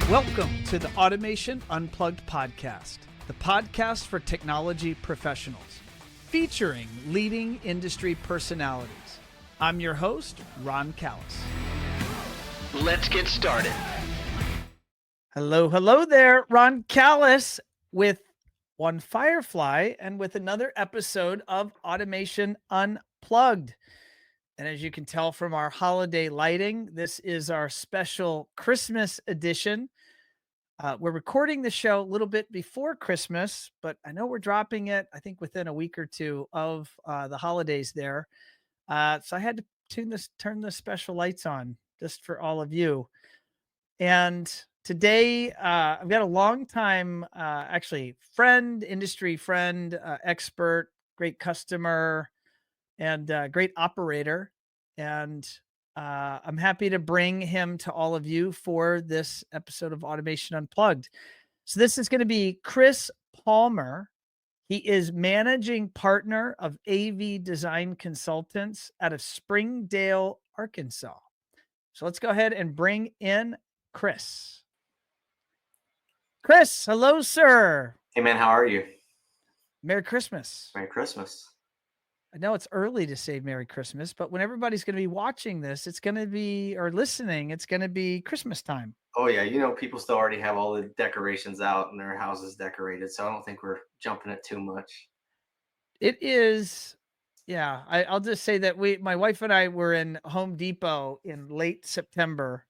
Welcome to the Automation Unplugged podcast, the podcast for technology professionals, featuring leading industry personalities. I'm your host, Ron Callis. Let's get started. Hello there, Ron Callis with One Firefly and with another episode of Automation Unplugged. And as you can tell from our holiday lighting, this is our special Christmas edition. We're recording the show a little bit before Christmas, but I know we're dropping it, I think, within a week or two of the holidays there. So I had to turn the special lights on just for all of you. And today I've got a long time, actually, industry friend, expert, great customer, and great operator. And I'm happy to bring him to all of you for this episode of Automation Unplugged. So this is going to be Chris Palmer. He is managing partner of AV Design Consultants out of Springdale, Arkansas. So let's go ahead and bring in Chris. Chris, hello, sir. Hey, man, how are you? Merry Christmas. Merry Christmas. I know it's early to say Merry Christmas, but when everybody's going to be watching this, it's going to be, or listening, it's going to be Christmas time. Oh, yeah. You know, people still already have all the decorations out and their houses decorated, so I don't think we're jumping it too much. It is. Yeah. I'll just say that my wife and I were in Home Depot in late September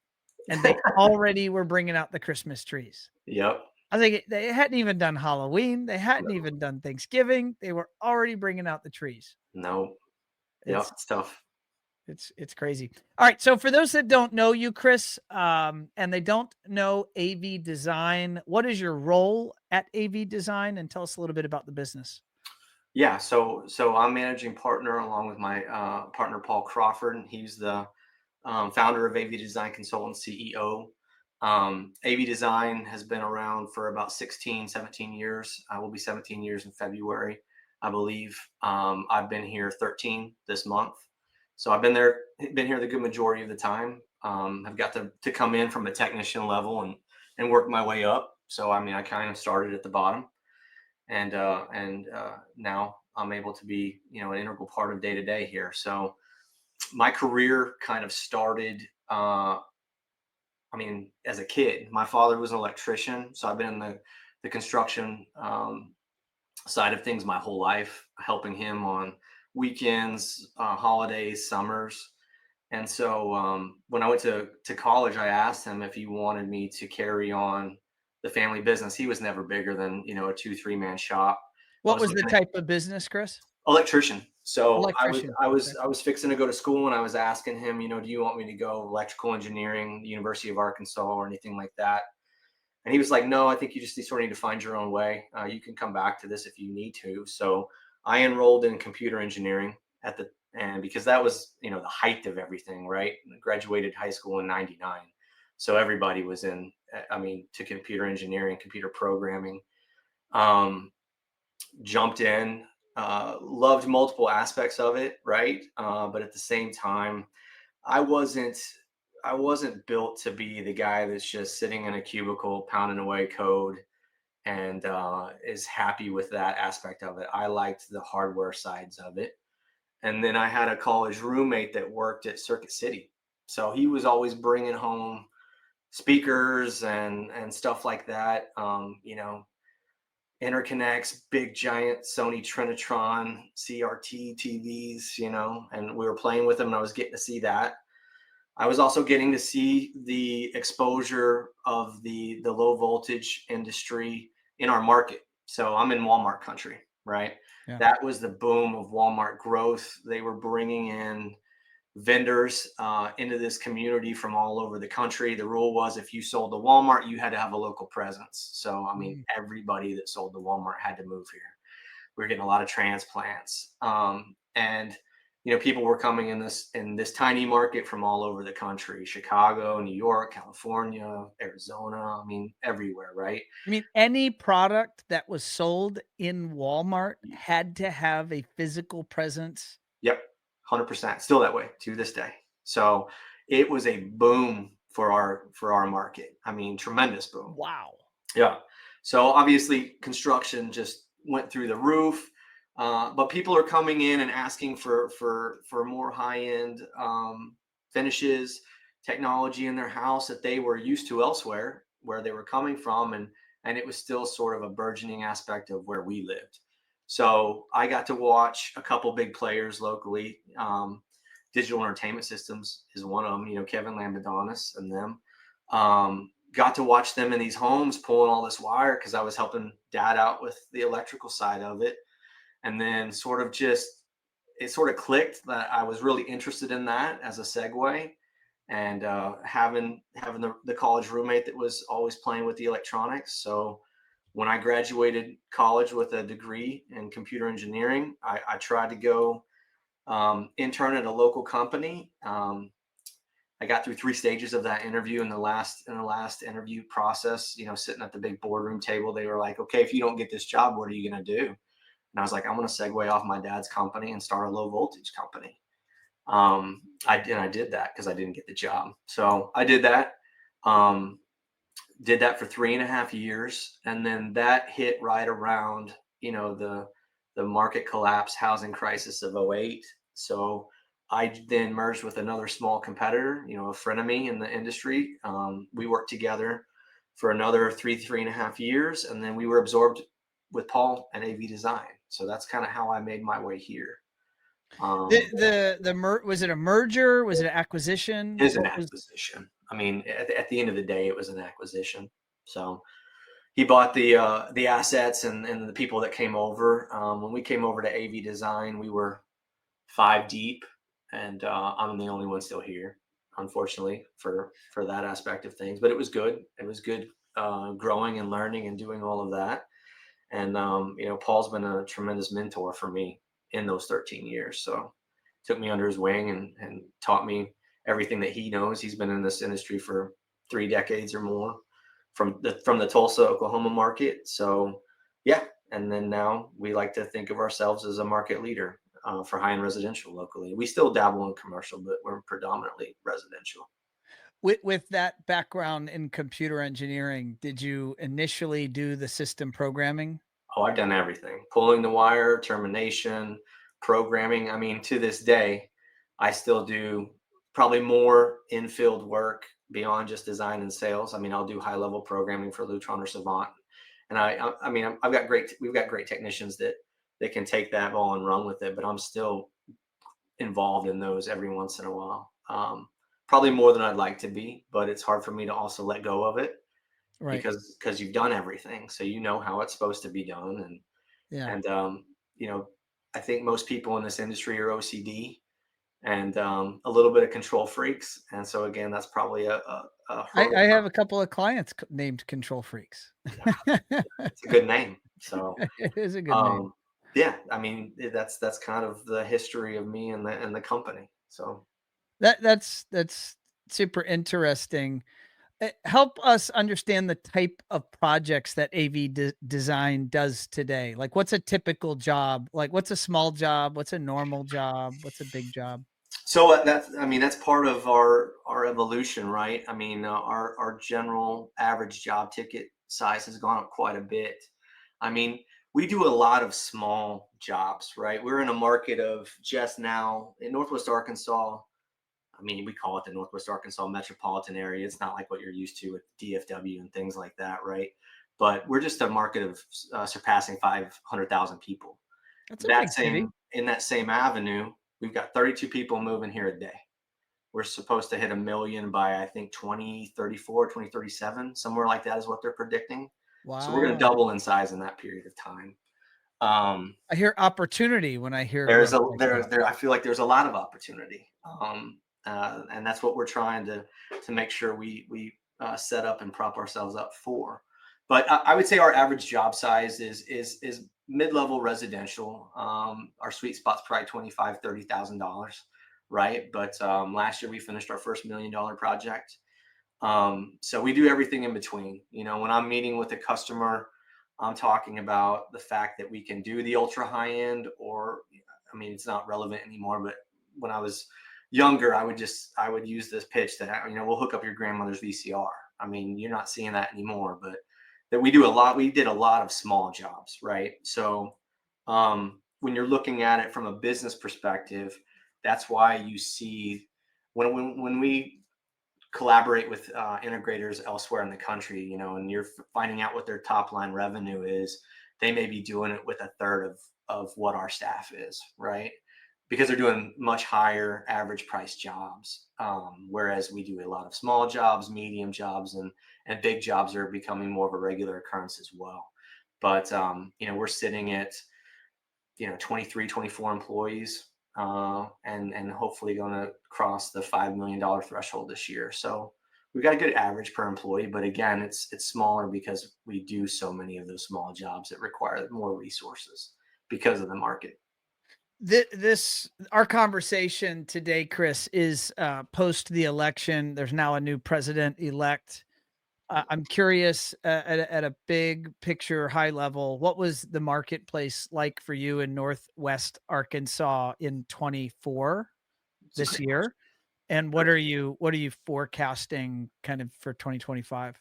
and they already were bringing out the Christmas trees. Yep. I think they hadn't even done Halloween. They hadn't even done Thanksgiving. They were already bringing out the trees. No. Yep. It's tough. It's crazy. All right. So for those that don't know you, Chris, and they don't know AV Design, what is your role at AV Design? And tell us a little bit about the business. Yeah. So I'm managing partner along with my partner, Paul Crawford. He's the founder of AV Design Consultant, CEO. AV Design has been around for about 16, 17 years. I will be 17 years in February, I believe. I've been here 13 this month. So I've been here the good majority of the time. I've got to come in from a technician level and work my way up. So, I mean, I kind of started at the bottom and now I'm able to be, an integral part of day to day here. So my career kind of started, as a kid. My father was an electrician, so I've been in the construction side of things my whole life, helping him on weekends, holidays, summers. And so when I went to college, I asked him if he wanted me to carry on the family business. He was never bigger than, a 2-3 man shop. What was the type of business, Chris? Electrician. So Electrician. I was fixing to go to school and I was asking him, do you want me to go electrical engineering, University of Arkansas or anything like that? And he was like, no, I think you just sort of need to find your own way. You can come back to this if you need to. So I enrolled in computer engineering and because that was, the height of everything, right? I graduated high school in 99. So everybody was to computer engineering, computer programming. Jumped in, loved multiple aspects of it, right? But at the same time, I wasn't built to be the guy that's just sitting in a cubicle pounding away code and is happy with that aspect of it. I liked the hardware sides of it. And then I had a college roommate that worked at Circuit City. So he was always bringing home speakers and stuff like that. Interconnects, big giant Sony Trinitron CRT TVs, and we were playing with them and I was getting to see that. I was also getting to see the exposure of the low voltage industry in our market. So I'm in Walmart country, right? Yeah. That was the boom of Walmart growth. They were bringing in vendors into this community from all over the country. The rule was if you sold to Walmart, you had to have a local presence. So, everybody that sold to Walmart had to move here. We were getting a lot of transplants. And people were coming in this tiny market from all over the country, Chicago, New York, California, Arizona, everywhere, right? Any product that was sold in Walmart had to have a physical presence? Yep, 100%. Still that way to this day. So it was a boom for our market. I mean, tremendous boom. Wow. Yeah. So obviously, construction just went through the roof. But people are coming in and asking for more high end finishes, technology in their house that they were used to elsewhere, where they were coming from, and it was still sort of a burgeoning aspect of where we lived. So I got to watch a couple big players locally. Digital Entertainment Systems is one of them. You know, Kevin Lambedonis and them. Got to watch them in these homes pulling all this wire because I was helping dad out with the electrical side of it. And then sort of just it sort of clicked that I was really interested in that as a segue. And having the college roommate that was always playing with the electronics. So when I graduated college with a degree in computer engineering, I tried to go intern at a local company. I got through 3 stages of that interview. In the last interview process, you know, sitting at the big boardroom table, they were like, "Okay, if you don't get this job, what are you going to do?" And I was like, "I'm going to segue off my dad's company and start a low voltage company." I did that because I didn't get the job, so I did that. Um, did that for 3.5 years, and then that hit right around, you know, the market collapse, housing crisis of '08. So I then merged with another small competitor, you know, a frenemy in the industry. We worked together for another 3.5 years, and then we were absorbed with Paul and AV Design. So that's kind of how I made my way here. The Um, was it a merger? Was it an acquisition? is an What was acquisition. I mean, at the end of the day, it was an acquisition. So he bought the assets and the people that came over. When we came over to AV Design, we were five deep, and I'm the only one still here, unfortunately, for that aspect of things. But it was good. It was good growing and learning and doing all of that. And you know, Paul's been a tremendous mentor for me in those 13 years. So took me under his wing and taught me everything that he knows. He's been in this industry for 3 decades or more from the Tulsa, Oklahoma market. So yeah, and then now we like to think of ourselves as a market leader for high-end residential locally. We still dabble in commercial, but we're predominantly residential. with that background in computer engineering, did you initially do the system programming? Oh, I've done everything. Pulling the wire, termination, programming. I mean, to this day, I still do probably more in-field work beyond just design and sales. I mean, I'll do high-level programming for Lutron or Savant. And I mean, we've got great technicians that can take that ball and run with it, but I'm still involved in those every once in a while. Probably more than I'd like to be, but it's hard for me to also let go of it Right. because you've done everything, so you know how it's supposed to be done, Yeah. and you know, I think most people in this industry are OCD and a little bit of control freaks, and so again, that's probably a I hurdle. have a couple of clients named control freaks. Yeah, it's a good name. So It is a good name. um, yeah, I mean that's kind of the history of me and the company. So That's super interesting. Help us understand the type of projects that design does today. Like, what's a typical job? Like, what's a small job? What's a normal job? What's a big job? that's I mean that's part of our evolution, right? I mean our general average job ticket size has gone up quite a bit. I mean, we do a lot of small jobs, right? We're in a market of just now in Northwest Arkansas. I mean, we call it the Northwest Arkansas metropolitan area. It's not like what you're used to with DFW and things like that, right? But we're just a market of surpassing 500,000 people. That's a That big city. same in that same avenue, we've got 32 people moving here a day. We're supposed to hit a million by I think 2034, 2037, somewhere like that is what they're predicting. So we're going to Wow. double in size in that period of time. Um, I hear opportunity when I hear there's growth a like there that. there I feel like there's a lot of opportunity, and that's what we're trying to make sure we set up and prop ourselves up for. But I would say our average job size is mid-level residential. Our sweet spot's probably 25, $30,000, right? But last year we finished our first $1 million project. So we do everything in between. You know, when I'm meeting with a customer, I'm talking about the fact that we can do the ultra high end, or I mean, it's not relevant anymore. But when I was younger, I would use this pitch that, you know, we'll hook up your grandmother's VCR. I mean, you're not seeing that anymore, but that we did a lot of small jobs, right? So when you're looking at it from a business perspective, that's why you see when we collaborate with integrators elsewhere in the country, you know, and you're finding out what their top line revenue is, they may be doing it with a third of what our staff is, right? Because they're doing much higher average price jobs, whereas we do a lot of small jobs, medium jobs, and big jobs are becoming more of a regular occurrence as well. But you know, we're sitting at, you know, 23, 24 employees, and hopefully going to cross the $5 million threshold this year. So we've got a good average per employee, but again, it's smaller because we do so many of those small jobs that require more resources because of the market. This our conversation today, Chris, is post the election. There's now a new president elect. I'm curious, at a big picture, high level, what was the marketplace like for you in Northwest Arkansas in 24 It's a this great question. year? And what are you forecasting kind of for 2025?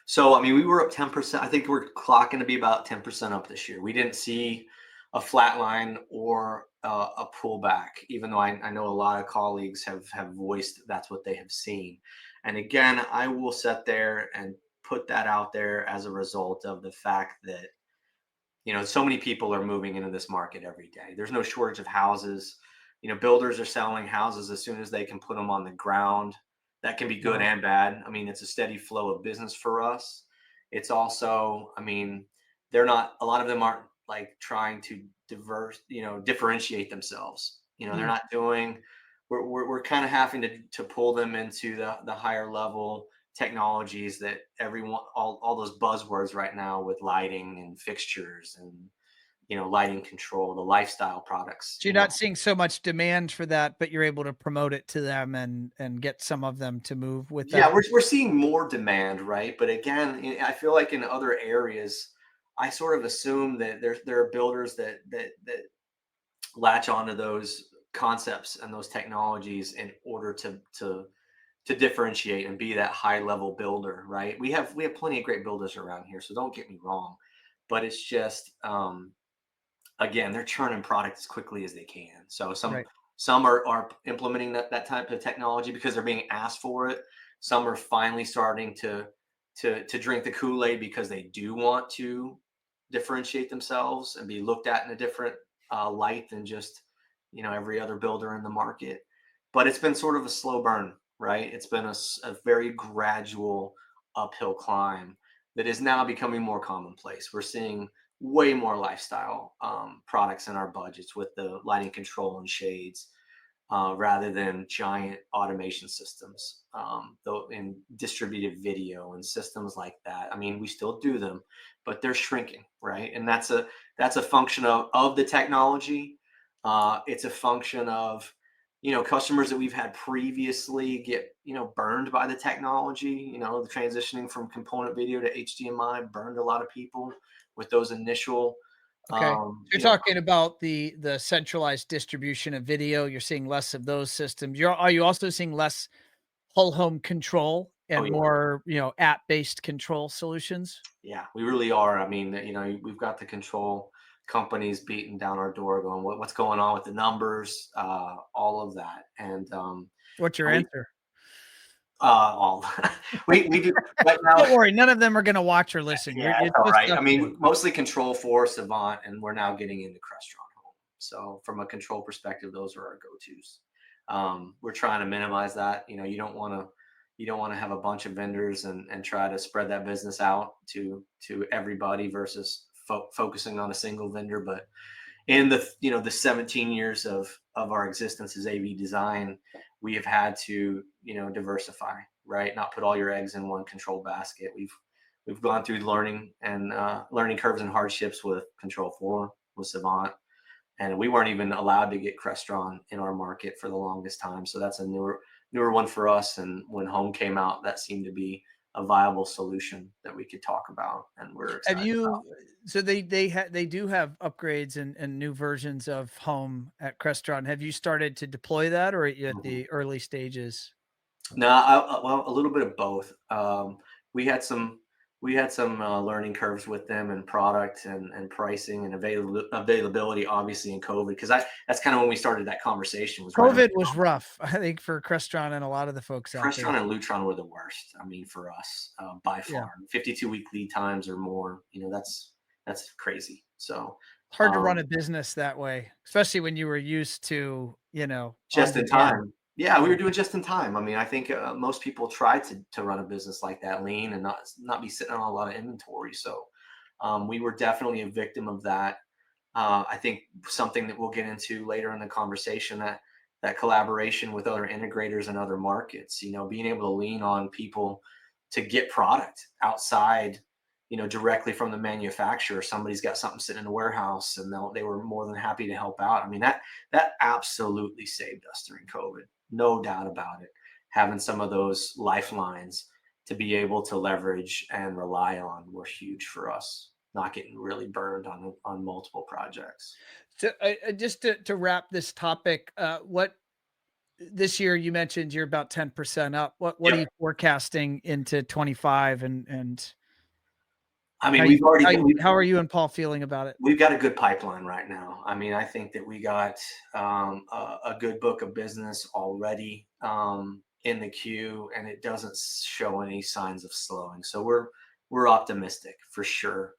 So, I mean, we were up 10%. I think we're clocking to be about 10% up this year. We didn't see a flat line or a pullback, even though I know a lot of colleagues have voiced that's what they have seen. And again, I will sit there and put that out there as a result of the fact that, you know, so many people are moving into this market every day. There's no shortage of houses. You know, builders are selling houses as soon as they can put them on the ground. That can be good Wow. and bad. I mean, it's a steady flow of business for us. It's also, I mean, they're not, a lot of them aren't like trying to differentiate themselves. You know, they're Mm. not doing, we're kind of having to pull them into the higher level technologies that everyone, all those buzzwords right now with lighting and fixtures and, you know, lighting control, the lifestyle products, So you're you know. not seeing so much demand for that, but you're able to promote it to them and get some of them to move with Yeah, that? we're seeing more demand, right? But again, I feel like in other areas, I sort of assume that there are builders that latch onto those concepts and those technologies in order to differentiate and be that high level builder, right? We have plenty of great builders around here, so don't get me wrong, but it's just again, they're churning product as quickly as they can. So Right. some are implementing that type of technology because they're being asked for it. Some are finally starting to drink the Kool-Aid because they do want to differentiate themselves and be looked at in a different light than just, you know, every other builder in the market. But it's been sort of a slow burn, right? It's been a very gradual uphill climb that is now becoming more commonplace. We're seeing way more lifestyle products in our budgets with the lighting control and shades, rather than giant automation systems, though in distributed video and systems like that. I mean, we still do them, but they're shrinking, right? And that's a function of the technology. It's a function of, you know, customers that we've had previously get, you know, burned by the technology. You know, the transitioning from component video to HDMI burned a lot of people with those initial, Okay. So you're you know. talking about the centralized distribution of video. You're seeing less of those systems. Are you also seeing less whole home control Oh and yeah. more, app-based control solutions? Yeah, we really are. I mean, you know, we've got the control companies beating down our door, going, "What's going on with the numbers?" All of that, and What's your we answer? all we do right now. Don't worry, none of them are gonna watch or listen. Yeah, It's it's all just right. us I 2. mean, mostly control for Savant, and we're now getting into Crestron Home. So from a control perspective, those are our go-tos. We're trying to minimize that. You know, you don't want to have a bunch of vendors and try to spread that business out to everybody versus focusing on a single vendor. But in the, you know, the 17 years of our existence as AV Design, we have had to, you know, diversify, right? Not put all your eggs in one control basket. We've gone through learning curves and hardships with Control 4, with Savant, and we weren't even allowed to get Crestron in our market for the longest time. So that's a newer one for us. And when Home came out, that seemed to be a viable solution that we could talk about, and we're Have excited about. you so they do have upgrades and new versions of Home at Crestron. Have you started to deploy that, or are you at Mhm. the early stages? No, well, a little bit of both. We had some learning curves with them and product and pricing and availability, obviously in COVID, because that's kind of when we started that conversation was right around COVID was rough, I think, for Crestron and a lot of the folks out there. Crestron and Lutron were the worst. I mean, for us, by Yeah. far, 52-week lead times or more. That's crazy. So, Hard to run um, a business that way, especially when you were used to, on just in demand. time. Yeah, we Yeah. were doing just in time. I mean, I think most people try to run a business like that, lean and not be sitting on a lot of inventory. So, we were definitely a victim of that. I think something that we'll get into later in the conversation, that collaboration with other integrators and other markets, being able to lean on people to get product outside, directly from the manufacturer. Somebody's got something sitting in a warehouse, and they were more than happy to help out. I mean, that absolutely saved us during COVID, no doubt about it. Having some of those lifelines to be able to leverage and rely on were huge for us, not getting really burned on multiple projects. So, just to wrap this topic, what this year you mentioned you're about 10% up. What are Yep. you forecasting into 25, and I mean, we've already got how are you and Paul feeling about it? we've got a good pipeline right now. I mean, I think that we got a good book of business already in the queue, and it doesn't show any signs of slowing. So we're optimistic for sure.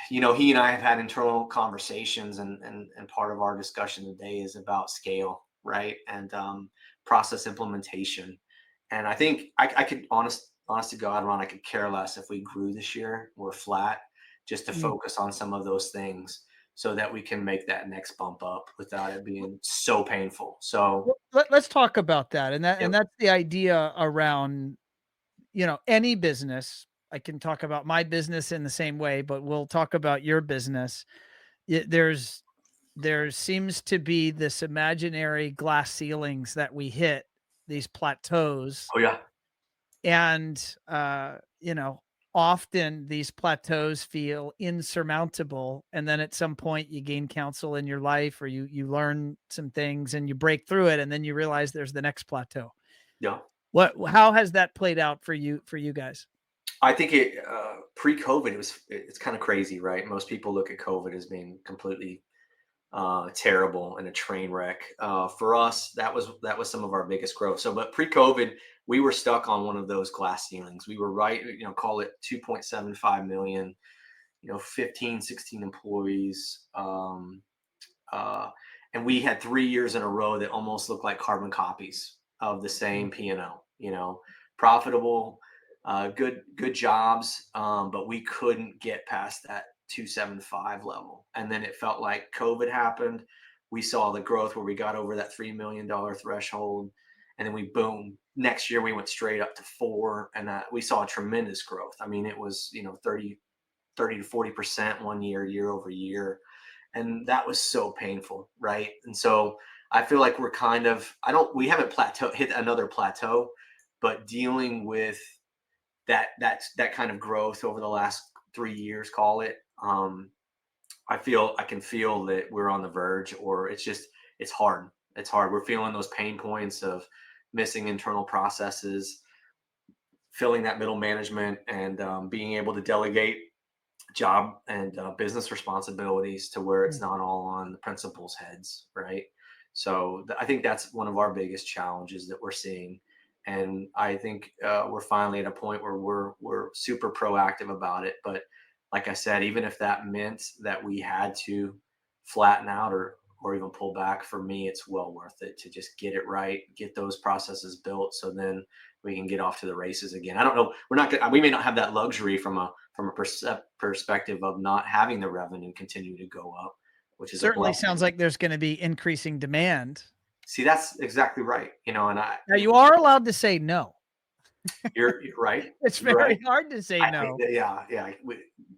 He and I have had internal conversations, and part of our discussion today is about scale, right? And process implementation. And I think I could honest to God, Ron, I could care less if we grew this year. We're flat, just to Mm. focus on some of those things so that we can make that next bump up without it being so painful. So, Well, let's talk about that, and yep. that's the idea around, any business. I can talk about my business in the same way, but we'll talk about your business. There seems to be this imaginary glass ceilings that we hit, these plateaus, Oh yeah, and, often these plateaus feel insurmountable, and then at some point you gain counsel in your life, or you learn some things and you break through it, and then you realize there's the next plateau. yeah. How has that played out for you guys? I think pre-COVID, it's kind of crazy, right? Most people look at COVID as being completely terrible and a train wreck. For us, that was some of our biggest growth. So, but pre-COVID, we were stuck on one of those glass ceilings. We were right, call it 2.75 million, 15, 16 employees. Uh, and we had 3 years in a row that almost looked like carbon copies of the Mm, same P&L, profitable, good jobs, but we couldn't get past that 275 level. And then it felt like COVID happened. We saw the growth where we got over that $3 million threshold. And then we boom. Next year we went straight up to four, and we saw a tremendous growth. I mean, it was 30 to 40% one year over year, and that was so painful, right? And so I feel like we're kind of we haven't hit another plateau, but dealing with that kind of growth over the last 3 years, call it. I can feel that we're on the verge, or it's hard. It's hard. We're feeling those pain points of missing internal processes, filling that middle management, and being able to delegate job and business responsibilities to where it's mm. not all on the principal's heads, right? So I think that's one of our biggest challenges that we're seeing, and I think we're finally at a point where we're super proactive about it. But like I said, even if that meant that we had to flatten out or even pull back, for me, it's well worth it to just get it right, get those processes built, so then we can get off to the races again. I don't know. We may not have that luxury from a perspective of not having the revenue continue to go up, which is a Certainly sounds blessing. like there's gonna be increasing demand. See, that's exactly right. And Now you are allowed to say no. you're right. It's You're right. very hard to say I think no. that, yeah, yeah.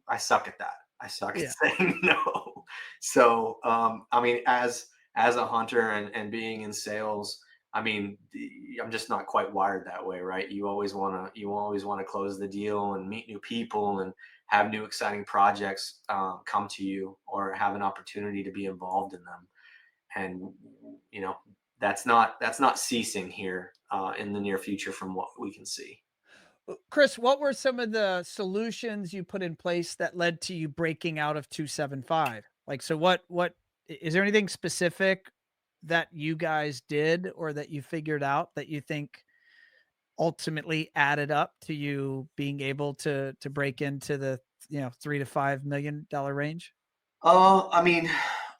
I suck at that. I suck at Yeah. saying no. So, I mean, as a hunter and being in sales, I mean, I'm just not quite wired that way, right? You always want to close the deal and meet new people and have new exciting projects come to you, or have an opportunity to be involved in them. And you know that's not ceasing here in the near future from what we can see. Chris, what were some of the solutions you put in place that led to you breaking out of 275? Like, so is there anything specific that you guys did or that you figured out that you think ultimately added up to you being able to break into the, 3 to $5 million range? I mean,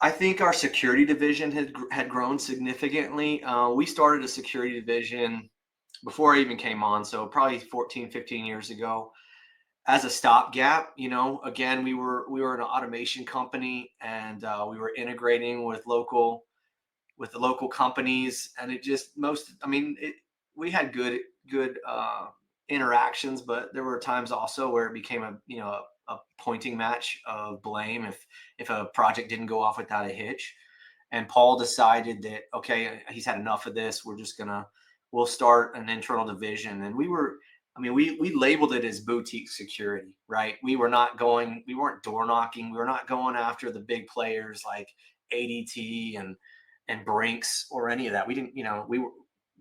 I think our security division had grown significantly. We started a security division before I even came on, so probably 14, 15 years ago, as a stopgap. Again, we were an automation company, and we were integrating with the local companies, and it just most I mean it we had good interactions, but there were times also where it became a pointing match of blame if a project didn't go off without a hitch. And Paul decided that, okay, he's had enough of this. We'll start an internal division. And we labeled it as boutique security, right? We weren't door knocking. We were not going after the big players like ADT and Brinks or any of that. We didn't, we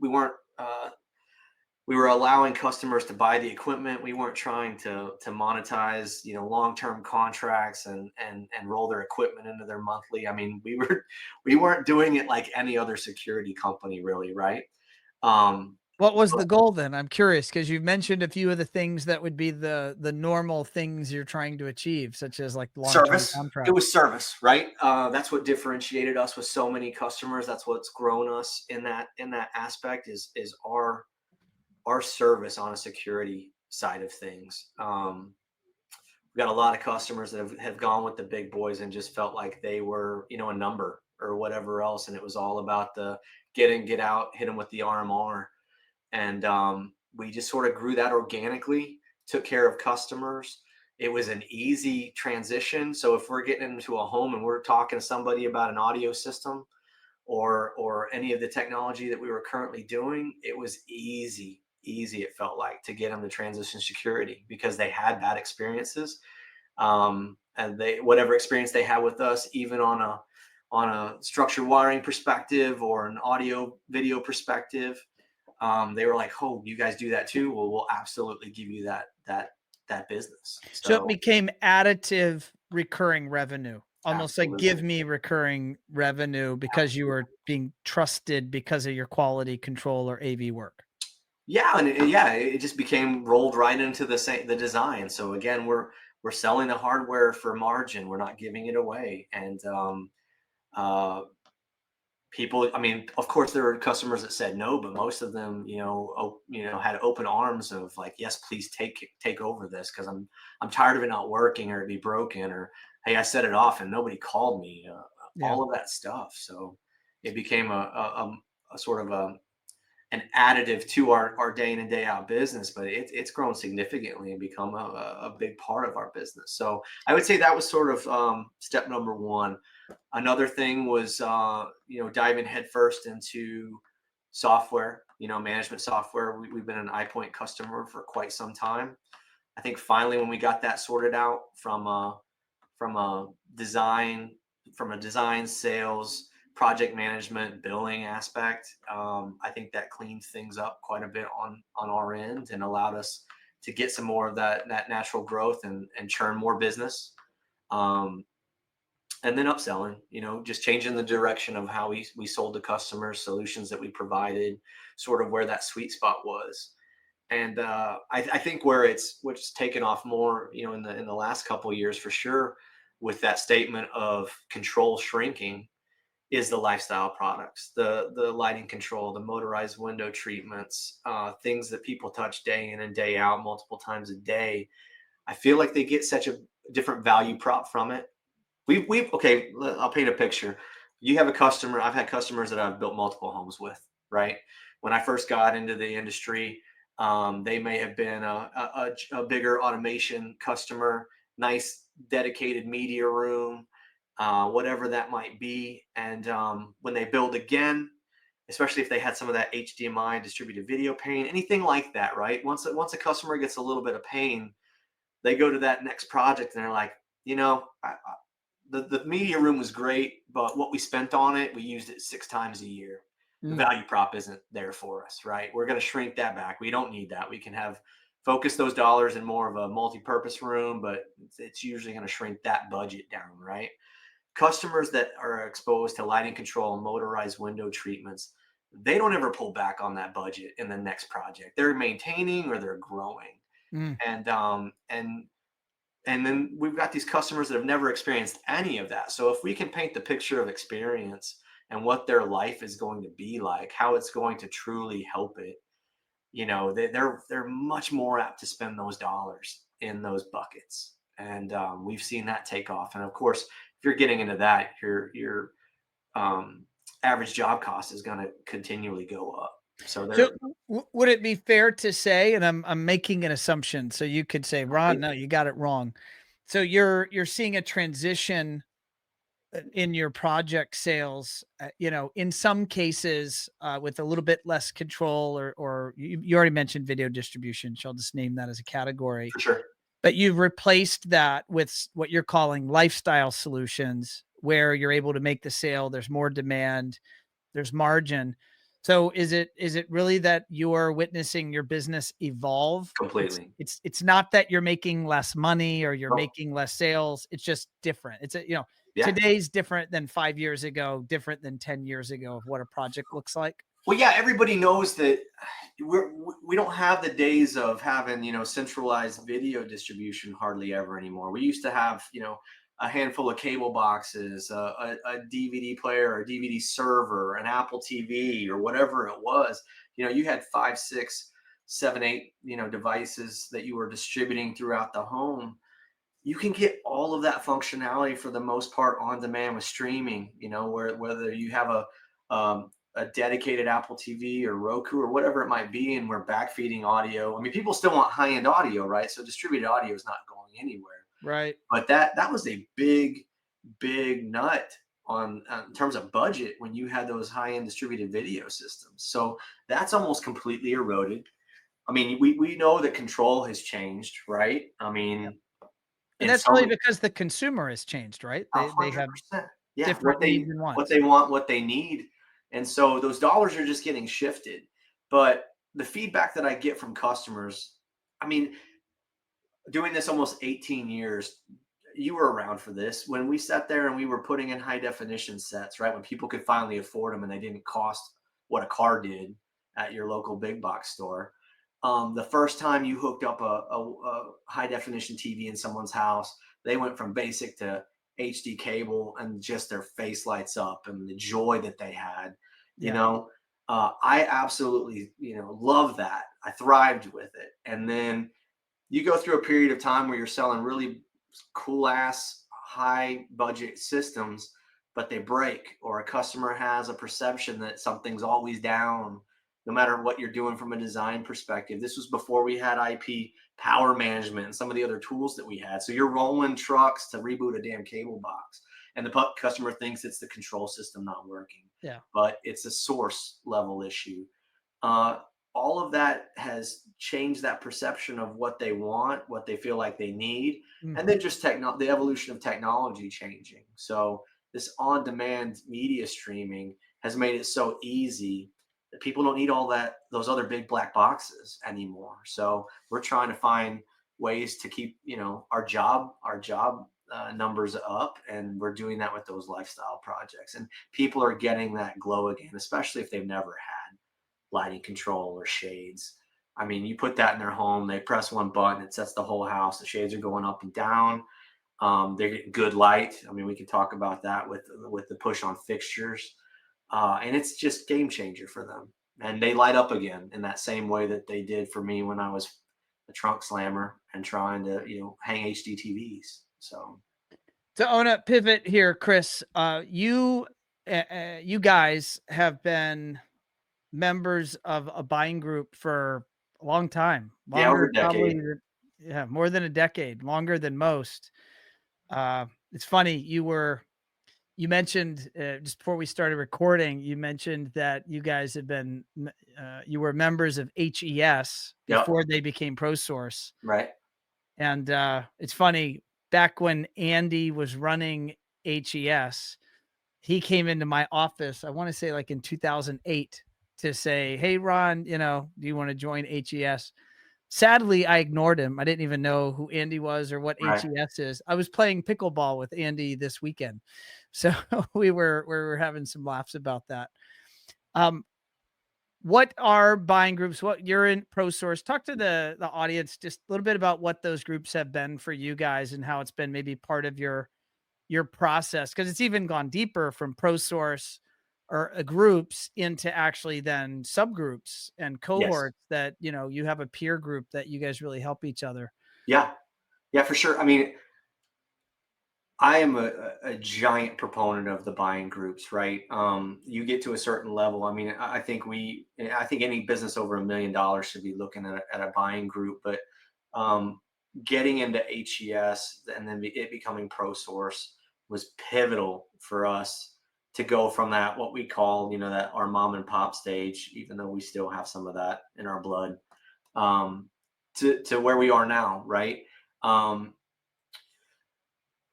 weren't, we were allowing customers to buy the equipment. We weren't trying to monetize, long-term contracts and roll their equipment into their monthly. I mean, we weren't doing it like any other security company, really, right? Um, What was the goal then? I'm curious because you've mentioned a few of the things that would be the normal things you're trying to achieve, such as like long-term Service. It contracts. was service, right? That's what differentiated us with so many customers. That's what's grown us in that aspect is our service on a security side of things. We've got a lot of customers that have gone with the big boys and just felt like they were, a number or whatever else, and it was all about the get in, get out, hit them with the RMR. And we just sort of grew that organically, took care of customers. It was an easy transition. So if we're getting into a home and we're talking to somebody about an audio system or any of the technology that we were currently doing, it was easy. It felt like, to get them to transition security because they had bad experiences, and they whatever experience they had with us, even on a structured wiring perspective or an audio video perspective, they were like, "Oh, you guys do that too? Well, we'll absolutely give you that business." So it So became additive recurring revenue, almost like give absolutely, me recurring revenue because you were being trusted because of your quality control or AV work. yeah, yeah, it just became rolled right into the design. So again, we're selling the hardware for margin. We're not giving it away, and uh, people. I mean, of course, there were customers that said no, but most of them, had open arms of like, yes, please take over this because I'm tired of it not working or it be broken, or hey, I set it off and nobody called me. Yeah. All of that stuff. So it became a sort of an additive to our day in and day out business, but it's grown significantly and become a big part of our business. So I would say that was sort of step number one. Another thing was diving headfirst into software, management software. We've been an iPoint customer for quite some time. I think finally when we got that sorted out from a design from a design, sales, project management, billing aspect, I think that cleaned things up quite a bit on our end and allowed us to get some more of that natural growth and churn more business. Um, and then upselling, just changing the direction of how we sold to customers, solutions that we provided, sort of where that sweet spot was. And I think which taken off more, in the last couple of years for sure, with that statement of control shrinking, is the lifestyle products, the lighting control, the motorized window treatments, things that people touch day in and day out, multiple times a day. I feel like they get such a different value prop from it. We've okay. I'll paint a picture. You have a customer. I've had customers that I've built multiple homes with. Right. When I first got into the industry, they may have been a bigger automation customer, nice dedicated media room, whatever that might be. And when they build again, especially if they had some of that HDMI distributed video pain, anything like that, right? Once a customer gets a little bit of pain, they go to that next project and they're like, the media room was great, but what we spent on it, we used it 6 times a year. The Mm, value prop isn't there for us, right? We're going to shrink that back. We don't need that. We can have focus those dollars in more of a multi-purpose room, but it's usually going to shrink that budget down, right? Customers that are exposed to lighting control and motorized window treatments, they don't ever pull back on that budget in the next project. They're maintaining or they're growing. mm. And then we've got these customers that have never experienced any of that. So if we can paint the picture of experience and what their life is going to be like, how it's going to truly help it, they're much more apt to spend those dollars in those buckets. And we've seen that take off. And of course, if you're getting into that, your um, average job cost is going to continually go up. So So they're would it be fair to say, and I'm making an assumption, so you could say, Ron, no, completely you got it wrong. So you're seeing a transition in your project sales, in some cases, with a little bit less control, or you already mentioned video distribution. So I'll just name that as a category. for sure. But you've replaced that with what you're calling lifestyle solutions, where you're able to make the sale. There's more demand, there's margin. So is it really that you're witnessing your business evolve? It's Completely. it's it's not that you're making less money or you're Oh, making less sales. It's just different. yeah. Today's different than 5 years ago, different than 10 years ago of what a project looks like. Well, yeah, everybody knows that we don't have the days of having centralized video distribution hardly ever anymore. We used to have a handful of cable boxes, a DVD player, a DVD server, an Apple TV, or whatever it was. You had five, six, seven, eight devices that you were distributing throughout the home. You can get all of that functionality for the most part on demand with streaming. Whether you have a dedicated Apple TV or Roku or whatever it might be, and we're backfeeding audio. I mean, people still want high end audio, right? So distributed audio is not going anywhere. Right. But that was a big nut on in terms of budget when you had those high end distributed video systems. So that's almost completely eroded. I mean, we know that control has changed, right? I Yep. mean, And in that's really some because the consumer has changed, right? They have 100%. Yeah, different needs and what wants. they want, what they need, and so those dollars are just getting shifted. But the feedback that I get from customers, I mean, doing this almost 18 years, you were around for this when we sat there and we were putting in high definition sets, right? When people could finally afford them and they didn't cost what a car did at your local big box store. The first time you hooked up a high definition TV in someone's house, they went from basic to HD cable and just their face lights up and the joy that they had. You Yeah. know, I absolutely, love that. I thrived with it. And then you go through a period of time where you're selling really cool ass high budget systems, but they break, or a customer has a perception that something's always down no matter what you're doing from a design perspective. This was before we had IP power management and some of the other tools that we had. So you're rolling trucks to reboot a damn cable box, and the customer thinks it's the control system not working, Yeah. but it's a source level issue. uh, all of that has changed that perception of what they want, what they feel like they need, and Mhm. then just the evolution of technology changing. So this on-demand media streaming has made it so easy that people don't need all those other big black boxes anymore. So we're trying to find ways to keep our job numbers up, and we're doing that with those lifestyle projects. And people are getting that glow again, especially if they've never had lighting control or shades. I mean, you put that in their home, they press one button, it sets the whole house. The shades are going up and down. They're getting good light. I mean, we can talk about that with the push on fixtures, and it's just game changer for them. And they light up again in that same way that they did for me when I was a trunk slammer and trying to hang HD TVs. So So I wanna pivot here, Chris. You guys have been members of a buying group for a long time, yeah, over longer a probably decade. than yeah, more than a decade, longer than most. It's funny, You mentioned just before we started recording, you mentioned that you guys have been you were members of HES Yep. before they became ProSource, Right. and it's funny back when Andy was running HES, he came into my office. I want to say like in 2008 to say, "Hey, Ron, do you want to join HES?" Sadly, I ignored him. I didn't even know who Andy was or what Right. HES is. I was playing pickleball with Andy this weekend. So we were having some laughs about that. Um, what are buying groups? What you're in ProSource? Talk to the audience just a little bit about what those groups have been for you guys and how it's been maybe part of your process because it's even gone deeper from ProSource or groups into actually then subgroups and Yes. cohorts that you have a peer group that you guys really help each other. Yeah. Yeah, for sure. I mean, I am a giant proponent of the buying groups, right? You get to a certain level. I mean, I think any business over $1 million should be looking at a buying group. But um, getting into HES and then it becoming ProSource was pivotal for us to go from that what we call, that our mom and pop stage, even though we still have some of that in our blood, um, to where we are now, right? Um,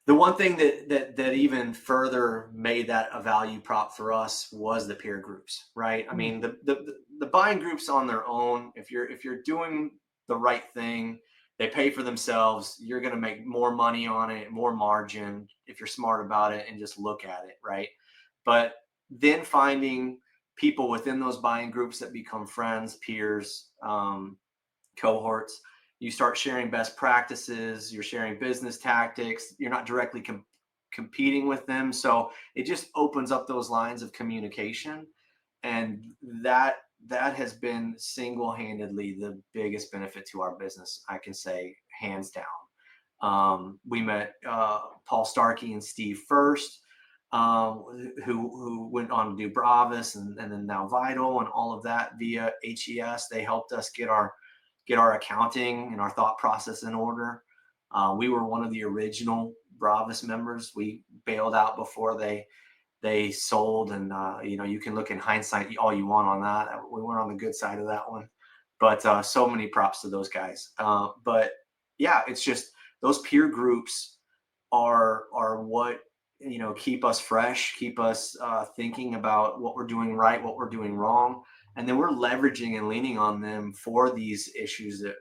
the one thing that even further made that a value prop for us was the peer groups, right? I Mm, mean, the buying groups on their own, if you're doing the right thing, they pay for themselves. You're going to make more money on it, more margin if you're smart about it and just look at it, right? But then finding people within those buying groups that become friends, peers, cohorts. You start sharing best practices, you're sharing business tactics, you're not directly competing with them. So it just opens up those lines of communication. And that has been single-handedly the biggest benefit to our business, I can say, hands down. We met Paul Starkey and Steve first, who went on to do Bravis and then now Vital and all of that via HES. They helped us get our accounting and our thought process in order. We were one of the original Bravis members. We bailed out before they sold, and you can look in hindsight all you want on that. We weren't on the good side of that one, but so many props to those guys. But yeah, it's just those peer groups are what keep us fresh, keep us thinking about what we're doing right, what we're doing wrong, and then we're leveraging and leaning on them for these issues that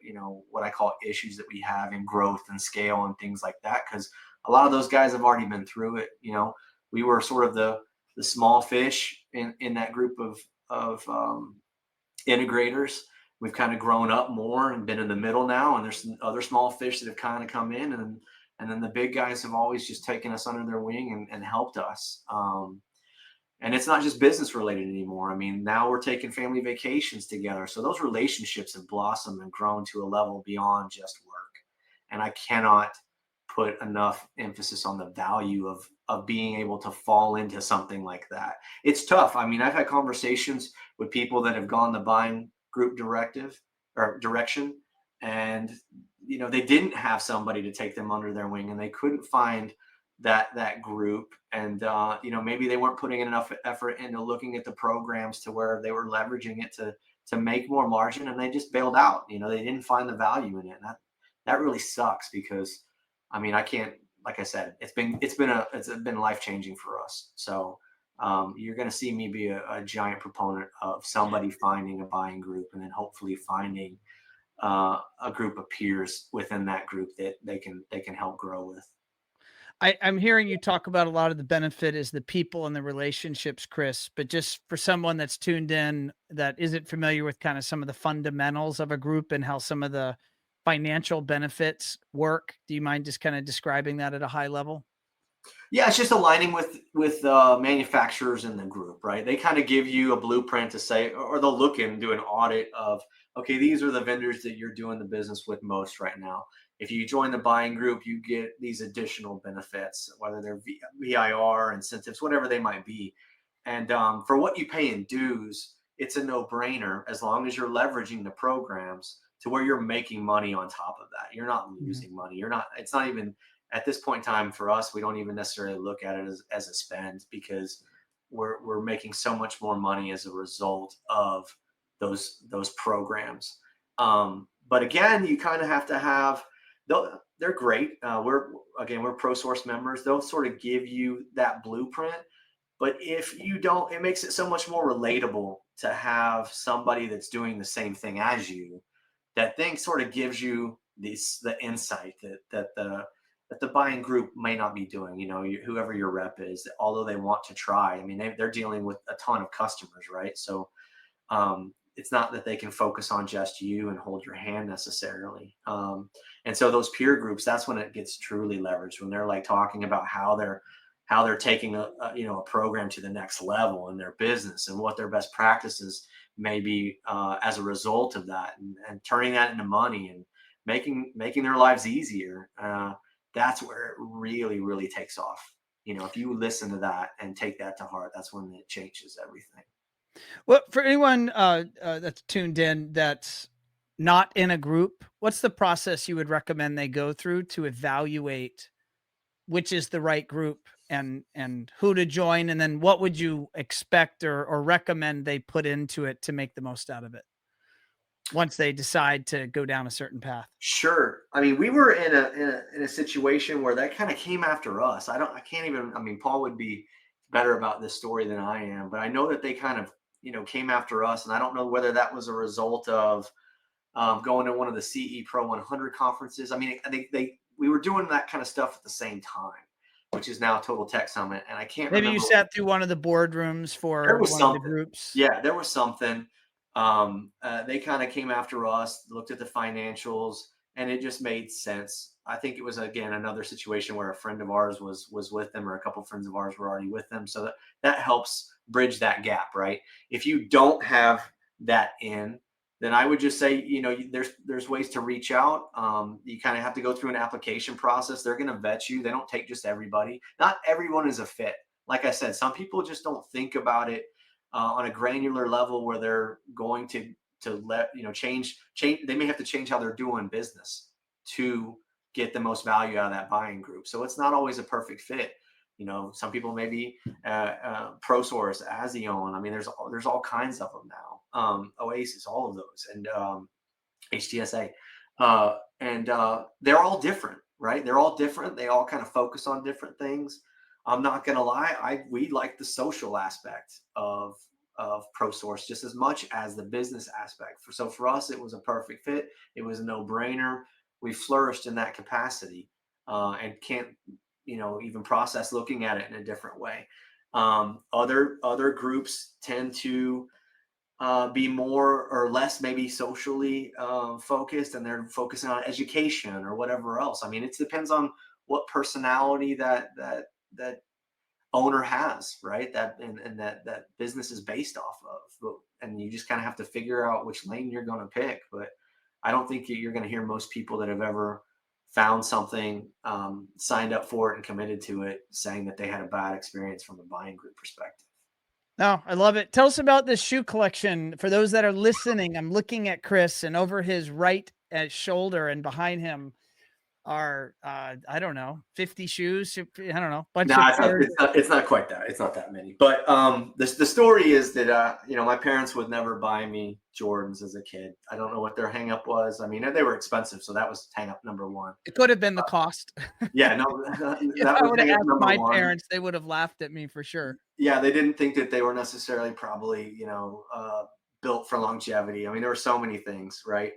what I call issues that we have in growth and scale and things like that. Because a lot of those guys have already been through it. We were sort of the small fish in that group of integrators. We've kind of grown up more and been in the middle now, and there's some other small fish that have kind of come in, and then the big guys have always just taken us under their wing and helped us. And it's not just business related anymore. I mean, now we're taking family vacations together, so those relationships have blossomed and grown to a level beyond just work. And I cannot put enough emphasis on the value of being able to fall into something like that. It's tough. I mean, I've had conversations with people that have gone the buying group directive or direction, and they didn't have somebody to take them under their wing, and they couldn't find that group, and maybe they weren't putting enough effort into looking at the programs to where they were leveraging it to make more margin, and they just bailed out. They didn't find the value in it, and that really sucks because I mean, I can't, like I said, it's been life changing for us. So you're going to see me be a giant proponent of somebody finding a buying group and then hopefully finding a group of peers within that group that they can help grow with. I'm hearing you talk about a lot of the benefit is the people and the relationships, Chris. But just for someone that's tuned in that isn't familiar with kind of some of the fundamentals of a group and how some of the financial benefits work, do you mind just kind of describing that at a high level? Yeah, it's just aligning with manufacturers in the group, right? They kind of give you a blueprint to say, or they'll look and do an audit of, okay, these are the vendors that you're doing the business with most right now. If you join the buying group, you get these additional benefits, whether they're VIR incentives, whatever they might be. And for what you pay in dues, it's a no-brainer as long as you're leveraging the programs to where you're making money on top of that. You're not Mhm. losing money. You're not. It's not even at this point in time for us, we don't even necessarily look at it as a spend, because we're making so much more money as a result of those programs. But again, you kind of have to have, they're great. We're pro source members. They'll sort of give you that blueprint, but if you don't, it makes it so much more relatable to have somebody that's doing the same thing as you, that thing sort of gives you the insight that the buying group may not be doing. Whoever your rep is, although they want to try. I mean, they're dealing with a ton of customers, right? So it's not that they can focus on just you and hold your hand necessarily. And so those peer groups, that's when it gets truly leveraged, when they're like talking about how they're taking a program to the next level in their business, and what their best practices may be as a result of that, and turning that into money, and making their lives easier. That's where it really, really takes off. If you listen to that and take that to heart, that's when it changes everything. Well, for anyone that's tuned in that's not in a group, what's the process you would recommend they go through to evaluate which is the right group and who to join, and then what would you expect or recommend they put into it to make the most out of it once they decide to go down a certain path? Sure. I mean, we were in a situation where that kind of came after us. I can't even. I mean, Paul would be better about this story than I am, but I know that they kind of came after us, and I don't know whether that was a result of going to one of the CE Pro 100 conferences. I mean, I think we were doing that kind of stuff at the same time, which is now Total Tech Summit, and I can't Maybe you remember. sat through one of the boardrooms There for was one of the something. groups. Yeah, there was something. They kind of came after us, looked at the financials, and it just made sense. I think it was, again, another situation where a friend of ours was with them, or a couple of friends of ours were already with them, so that helps bridge that gap, right? If you don't have that in, then I would just say, there's ways to reach out. You kind of have to go through an application process. They're going to vet you. They don't take just everybody. Not everyone is a fit. Like I said, some people just don't think about it on a granular level, where they're going to let change. They may have to change how they're doing business to get the most value out of that buying group. So it's not always a perfect fit. Some people may be ProSource, Azion. I mean, there's all kinds of them now. Oasis, all of those, and HTSA, and they're all different, right? They're all different. They all kind of focus on different things. I'm not gonna lie, we like the social aspect of ProSource just as much as the business aspect. For us, it was a perfect fit. It was a no brainer. We flourished in that capacity, and can't even process looking at it in a different way. Other groups tend to be more or less maybe socially focused, and they're focusing on education or whatever else. I mean, it depends on what personality that owner has, right? And that business is based off of, and you just kind of have to figure out which lane you're going to pick. But I don't think you're going to hear most people that have ever found something, signed up for it and committed to it, saying that they had a bad experience from a buying group perspective. No, I love it. Tell us about this shoe collection. For those that are listening, I'm looking at Chris, and over his right shoulder and behind him are, I don't know, 50 shoes. I don't know, bunch No, of it's not. pairs. It's not quite that. It's not that many. But the story is that my parents would never buy me Jordans as a kid. I don't know what their hang up was. I mean, they were expensive, so that was hang up number one. It could have been the cost. Yeah, no, If that I was would have hang up asked number my one. parents, they would have laughed at me for sure. Yeah, they didn't think that they were necessarily probably built for longevity. I mean, there were so many things, right?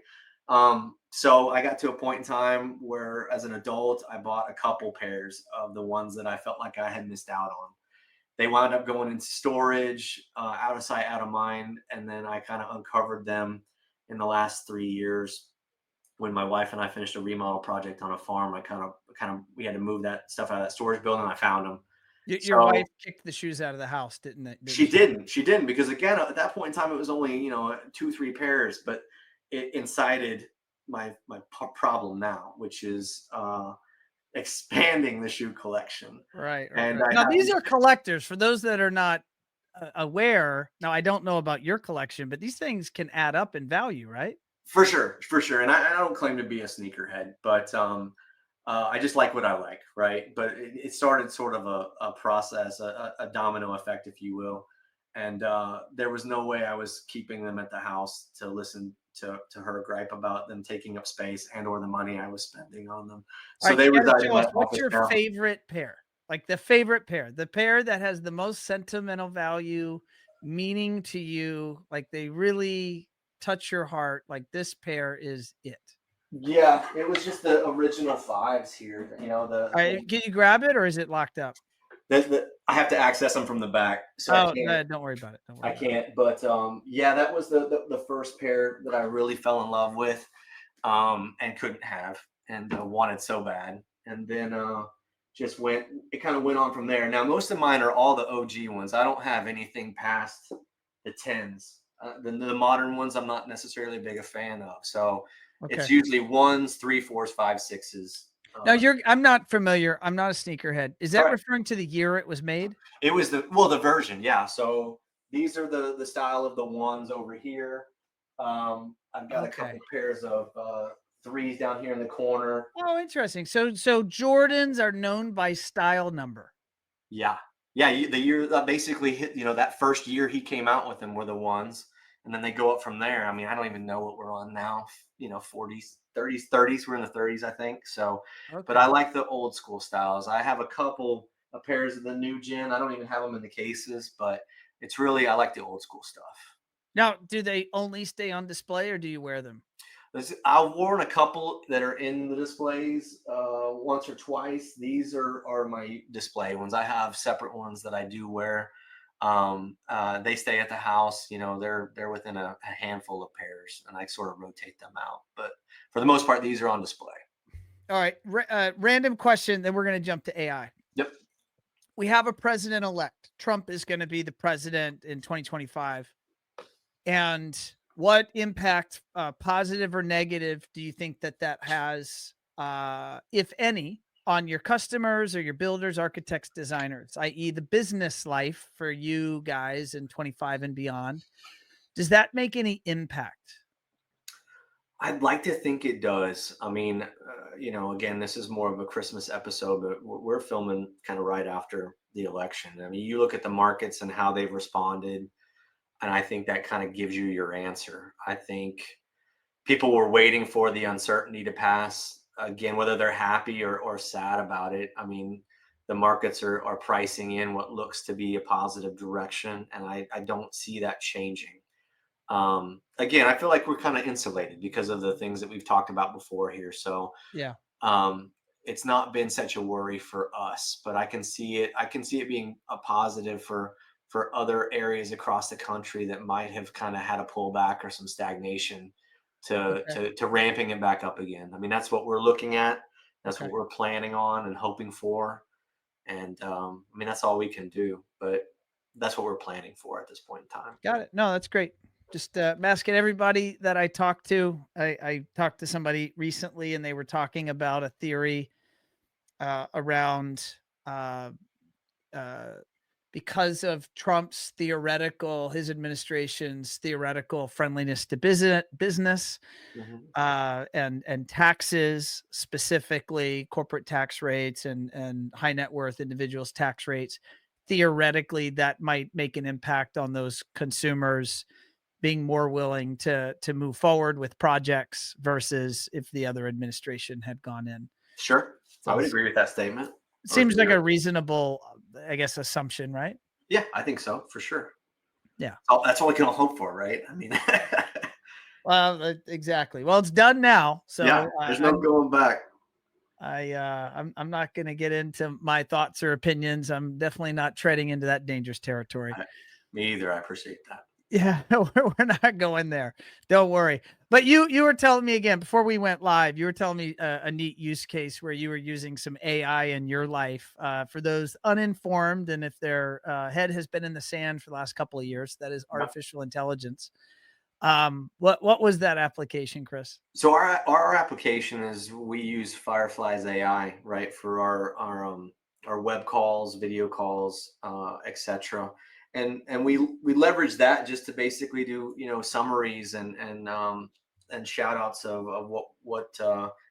So I got to a point in time where, as an adult, I bought a couple pairs of the ones that I felt like I had missed out on. They wound up going into storage, out of sight, out of mind, and then I kind of uncovered them in the last 3 years when my wife and I finished a remodel project on a farm. I we had to move that stuff out of that storage building. I found them. Your wife So kicked the shoes out of the house, didn't she she? didn't. She didn't, because again, at that point in time, it was only 2, 3 pairs, but it incited my problem now, which is expanding the shoe collection. Right, right, And right. I Now have these these. are collectors. For those that are not aware, now I don't know about your collection, but these things can add up in value, right? For sure, for sure. And I don't claim to be a sneakerhead, but I just like what I like, right? But it started sort of a process, a domino effect, if you will. And there was no way I was keeping them at the house to listen to her gripe about them taking up space and or the money I was spending on them. All So right, you they gotta reside in tell my us, what's office your now. favorite pair? Like, the pair that has the most sentimental value, meaning to you, like, they really touch your heart, like, this pair is it. Yeah, it was just the original fives here. Alright, can you grab it or is it locked up? I have to access them from the back, so I Oh, can't. don't worry about it, don't worry I about it. can't. But yeah, that was the first pair that I really fell in love with, and couldn't have, and wanted so bad. And then just went. It kind of went on from there. Now most of mine are all the OG ones. I don't have anything past the tens. The modern ones, I'm not necessarily big a fan of. So it's Okay. usually ones, three, fours, five, sixes. Now I'm not familiar, I'm not a sneakerhead. Is All that right. referring to the year it was made? It was the version, yeah. So these are the style of the ones over here. I've got a couple Okay. pairs of threes down here in the corner. Oh, interesting. So Jordans are known by style number. Yeah, yeah. The year that basically hit, that first year he came out with them were the ones, and then they go up from there. I mean, I don't even know what we're on now. 40s, 30s, 30s. We're in the 30s, I think. So, but I Okay. like the old school styles. I have a couple of pairs of the new gen. I don't even have them in the cases, but it's really I like the old school stuff. Now, do they only stay on display or do you wear them? I've worn a couple that are in the displays once or twice. These are my display ones. I have separate ones that I do wear. They stay at the house. They're within a handful of pairs, and I sort of rotate them out. But for the most part, these are on display. All right. Random question, then we're going to jump to AI. Yep. We have a president elect. Trump is going to be the president in 2025. And what impact, positive or negative, do you think that has, if any, on your customers or your builders, architects, designers, i.e., the business life for you guys in 25 and beyond? Does that make any impact? I'd like to think it does. I mean, again, this is more of a Christmas episode, but we're filming kind of right after the election. I mean, you look at the markets and how they've responded, and I think that kind of gives you your answer. I think people were waiting for the uncertainty to pass again, whether they're happy or sad about it. I mean, the markets are pricing in what looks to be a positive direction, and I don't see that changing. Again, I feel like we're kind of insulated because of the things that we've talked about before here. So Yeah. um, it's not been such a worry for us, but I can see it. I can see it being a positive for other areas across the country that might have kind of had a pullback or some stagnation to Okay. to to ramping it back up again. I mean, that's what we're looking at. That's what Okay. we're planning on and hoping for. And I mean, that's all we can do. But that's what we're planning for at this point in time. Got it. No, that's great. Just asking everybody that I talked to. I talked to somebody recently and they were talking about a theory around uh, uh, because of his administration's theoretical friendliness to business, Mhm. and taxes, specifically corporate tax rates and high net worth individuals tax rates. Theoretically, that might make an impact on those consumers being more willing to move forward with projects versus if the other administration had gone in. Sure, I So would agree with that statement. it Or seems like theory. a reasonable, I guess, assumption, right? Yeah, I think so for sure. Yeah. That's all we can all hope for, right? I mean, Well, exactly. Well, it's done now, yeah, so there's no going back. I'm not going to get into my thoughts or opinions. I'm definitely not treading into that dangerous territory. I, Me either. I appreciate that. Yeah, no, we're not going there. Don't worry. But you were telling me again before we went live. You were telling me a neat use case where you were using some AI in your life. For those uninformed, and if their head has been in the sand for the last couple of years, that is Yep. artificial intelligence. What was that application, Chris? So our application is we use Firefly's AI, right, for our web calls, video calls, etc. And we leverage that just to basically do summaries and shout outs of what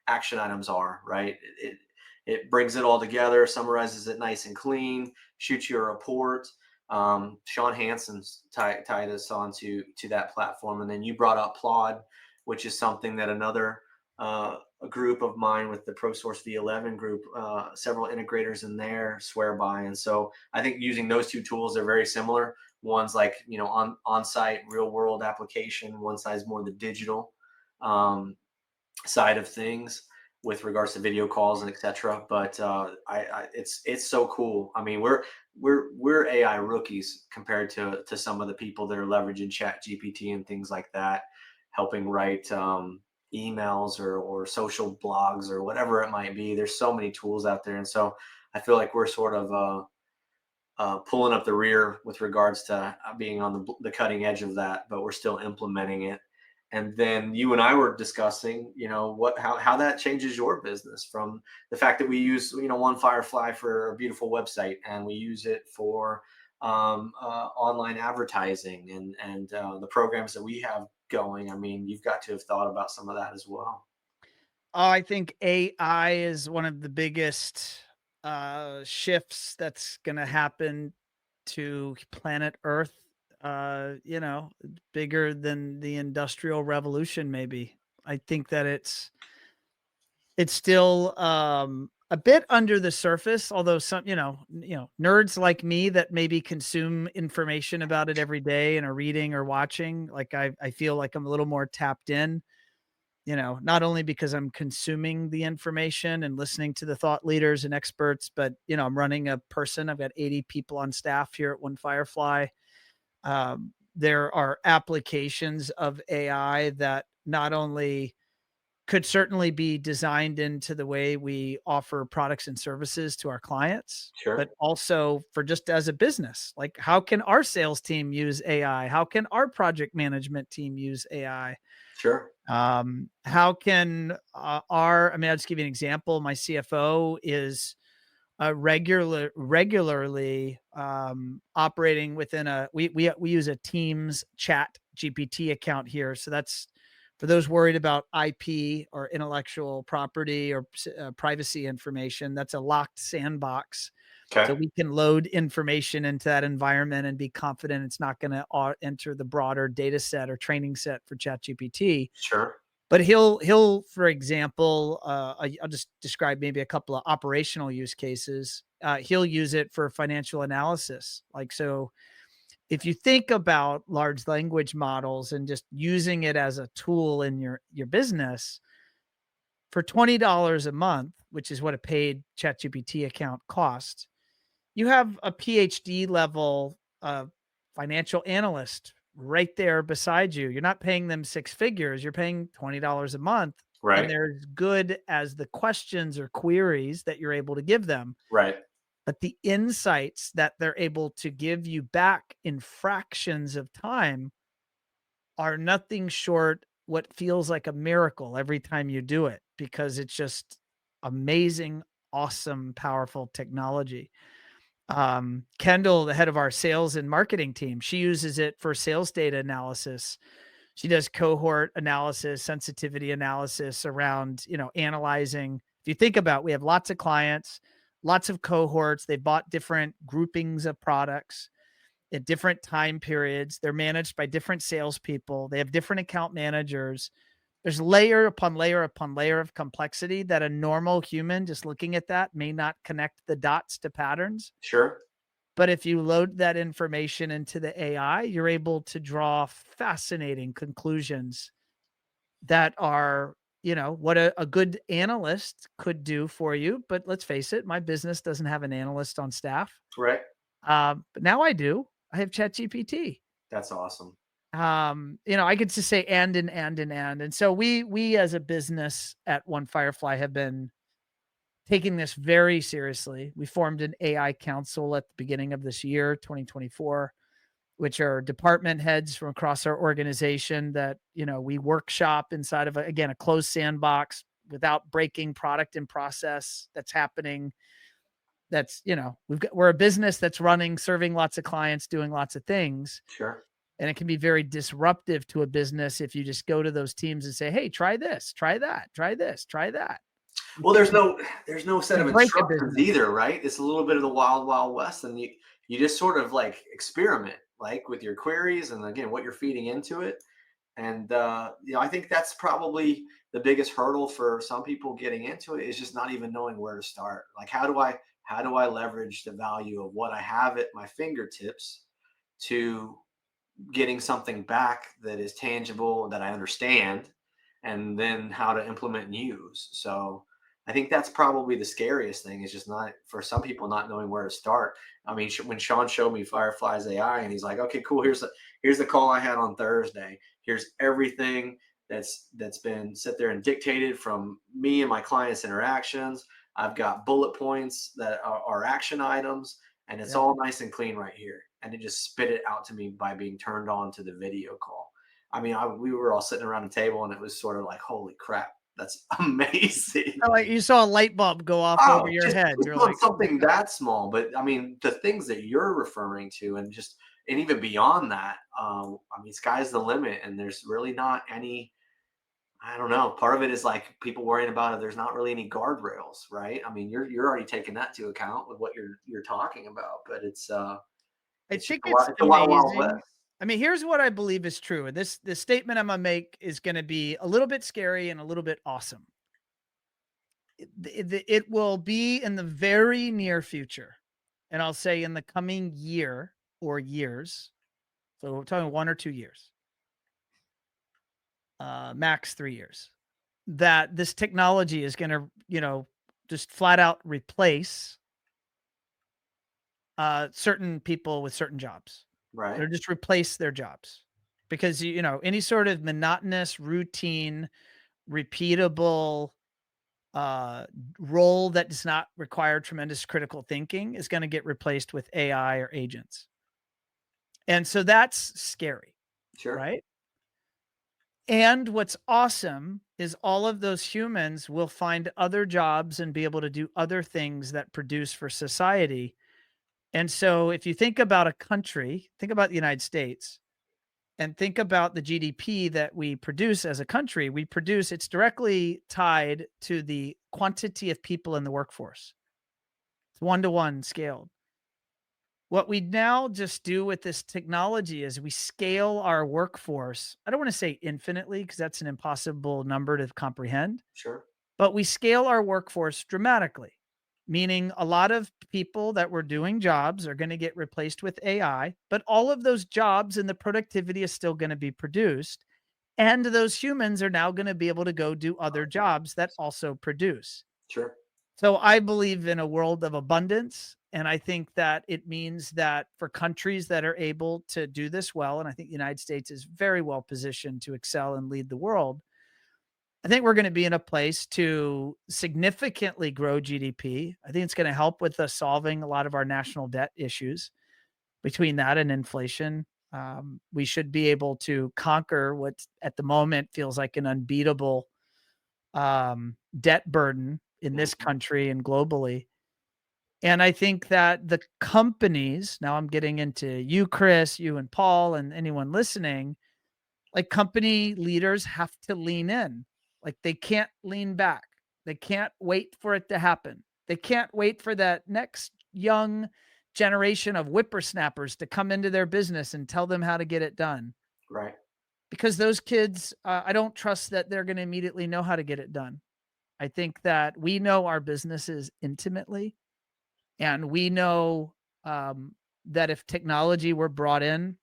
action items are, right. It brings it all together, summarizes it nice and clean, shoots you a report. Sean Hansen's tied us onto to that platform, and then you brought up Plod, which is something that another a group of mine with the ProSource V11 group, several integrators in there swear by. And so I think using those two tools, they're very similar. One's like, on-site real world application. One side's more the digital um, side of things with regards to video calls and etc. But it's so cool. I mean, we're AI rookies compared to some of the people that are leveraging Chat GPT and things like that, helping write emails or social blogs or whatever it might be. There's so many tools out there, and so I feel like we're sort of pulling up the rear with regards to being on the cutting edge of that, but we're still implementing it. And then you and I were discussing, how that changes your business, from the fact that we use, One Firefly for a beautiful website, and we use it for online advertising and the programs that we have going. I mean, you've got to have thought about some of that as well. Oh, I think AI is one of the biggest shifts that's going to happen to planet Earth. Bigger than the industrial revolution maybe. I think that it's still a bit under the surface, although some, nerds like me that maybe consume information about it every day and are reading or watching, like I feel like I'm a little more tapped in, not only because I'm consuming the information and listening to the thought leaders and experts, but I'm running a person. I've got 80 people on staff here at One Firefly. There are applications of AI that not only could certainly be designed into the way we offer products and services to our clients, but Sure. also for just as a business. Like, how can our sales team use AI? How can our project management team use AI? Sure. How can I mean, I'll just give you an example. My CFO is regularly operating within we use a Teams chat GPT account here. So that's for those worried about IP or intellectual property or privacy information. That's a locked sandbox. So Okay. we can load information into that environment and be confident it's not going to enter the broader data set or training set for ChatGPT. Sure. But he'll, for example, I'll just describe maybe a couple of operational use cases. He'll use it for financial analysis. Like, so if you think about large language models and just using it as a tool in your business, for $20 a month, which is what a paid ChatGPT account costs, you have a PhD level financial analyst right there beside you. You're not paying them six figures. You're paying $20 a month, and Right. they're as good as the questions or queries that you're able to give them. Right. But the insights that they're able to give you back in fractions of time are nothing short what feels like a miracle every time you do it, because it's just amazing, awesome, powerful technology. Kendall, the head of our sales and marketing team, she uses it for sales data analysis. She does cohort analysis, sensitivity analysis around, analyzing. If you think about, we have lots of clients, lots of cohorts. They bought different groupings of products at different time periods. They're managed by different salespeople. They have different account managers. There's layer upon layer upon layer of complexity that a normal human just looking at that may not connect the dots to patterns. Sure. But if you load that information into the AI, you're able to draw fascinating conclusions that are, what a good analyst could do for you. But let's face it, my business doesn't have an analyst on staff. Right. But now I do. I have ChatGPT. That's awesome. I could just say and so we as a business at One Firefly have been taking this very seriously. We formed an AI council at the beginning of this year, 2024, which are department heads from across our organization that, we workshop inside of again, a closed sandbox without breaking product and process that's happening. That's, we're a business that's running, serving lots of clients, doing lots of things. Sure. And it can be very disruptive to a business if you just go to those teams and say, hey, try this, try that, try this, try that. Well, there's no set You of break a instructions business. either, right? It's a little bit of the wild, wild west, and you just sort of like experiment, like with your queries, and again, what you're feeding into it. And I think that's probably the biggest hurdle for some people getting into it is just not even knowing where to start. Like, how do I leverage the value of what I have at my fingertips to getting something back that is tangible that I understand, and then how to implement and use. So I think that's probably the scariest thing is just not for some people not knowing where to start. I mean, when Sean showed me Fireflies AI and he's like, okay, cool. Here's the call I had on Thursday. Here's everything that's been sit there and dictated from me and my clients' interactions. I've got bullet points that are action items, and it's Yeah. all nice and clean right here. And it just spit it out to me by being turned on to the video call. I mean, we were all sitting around the table, and it was sort of like, holy crap, that's amazing. So, like, you saw a light bulb go off over Oh, your head. just You're on like, "Oh my something god." that small. But I mean, the things that you're referring to, and even beyond that, I mean, sky's the limit, and there's really not any. I don't know. Part of it is like people worrying about it. There's not really any guardrails, right? I mean, you're already taking that to account with what you're talking about, but I it's just think it's it's a wild, wild amazing. west. I mean, here's what I believe is true, and this statement I'm gonna make is gonna be a little bit scary and a little bit awesome. It will be in the very near future, and I'll say in the coming year or years, so we're talking 1 or 2 years, max 3 years, that this technology is gonna, just flat out replace, certain people with certain jobs. Right. It'll just replace their jobs because, any sort of monotonous, routine, repeatable, uh, role that does not require tremendous critical thinking is gonna get replaced with AI or agents. And so that's scary, Sure. right? And what's awesome is all of those humans will find other jobs and be able to do other things that produce for society. And so if you think about a country, think about the United States and think about the GDP that we produce as a country, it's directly tied to the quantity of people in the workforce. It's one to one scaled. What we now just do with this technology is we scale our workforce. I don't want to say infinitely because that's an impossible number to comprehend, Sure. but we scale our workforce dramatically, meaning a lot of people that were doing jobs are going to get replaced with AI, but all of those jobs and the productivity is still going to be produced. And those humans are now going to be able to go do other jobs that also produce. Sure. So I believe in a world of abundance. And I think that it means that for countries that are able to do this well, and I think the United States is very well positioned to excel and lead the world, I think we're going to be in a place to significantly grow GDP. I think it's going to help with us solving a lot of our national debt issues. Between that and inflation, we should be able to conquer what at the moment feels like an unbeatable, debt burden in this Mhm. country and globally. And I think that the companies, now I'm getting into you, Chris, you and Paul, and anyone listening, like company leaders have to lean in. Like they can't lean back. They can't wait for it to happen. They can't wait for that next young generation of whippersnappers to come into their business and tell them how to get it done. Right. Because those kids, I don't trust that they're going to immediately know how to get it done. I think that we know our businesses intimately, and we know, um, that if technology were brought in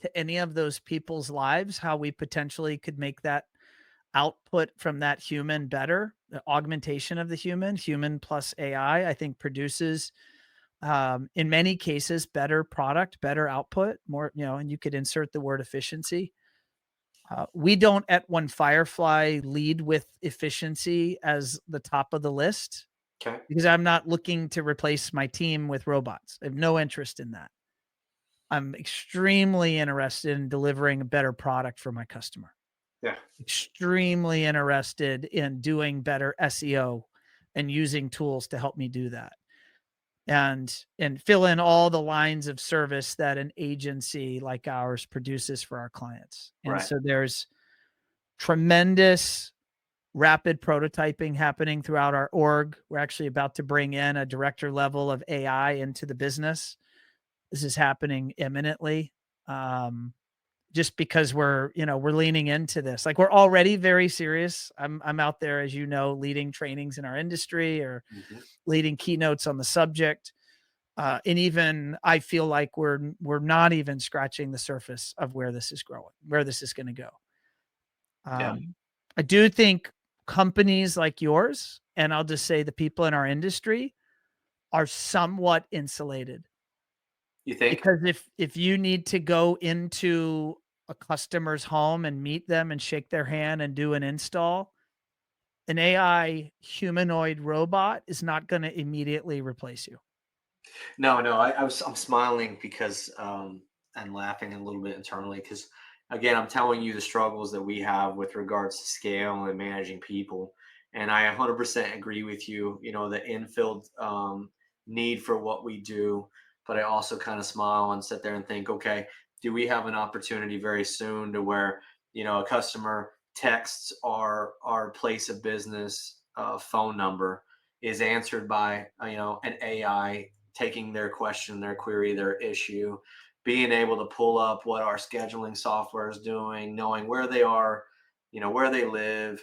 to any of those people's lives, how we potentially could make that output from that human better. The augmentation of the human plus AI, I think produces, in many cases, better product, better output, more, and you could insert the word efficiency. We don't at One Firefly lead with efficiency as the top of the list Okay. because I'm not looking to replace my team with robots. I have no interest in that. I'm extremely interested in delivering a better product for my customer. Yeah. Extremely interested in doing better SEO and using tools to help me do that. And fill in all the lines of service that an agency like ours produces for our clients. And Right. so there's tremendous rapid prototyping happening throughout our org. We're actually about to bring in a director level of AI into the business. This is happening imminently. Um, just because we're leaning into this. Like, we're already very serious. I'm out there, as you know, leading trainings in our industry or Mhm. leading keynotes on the subject. And even I feel like we're not even scratching the surface of where this is growing, where this is going to go. Yeah. Um, I do think companies like yours, and I'll just say the people in our industry, are somewhat insulated, You think? because if you need to go into a customer's home and meet them and shake their hand and do an install, an AI humanoid robot is not going to immediately replace you. No, no, I'm smiling because and laughing a little bit internally because again, I'm telling you the struggles that we have with regards to scale and managing people. And I 100% agree with you, you know, the infield need for what we do. But I also kind of smile and sit there and think, okay, do we have an opportunity very soon to where, you know, a customer texts our place of business phone number is answered by, you know, an AI taking their question, their query, their issue, being able to pull up what our scheduling software is doing, knowing where they are, you know, where they live,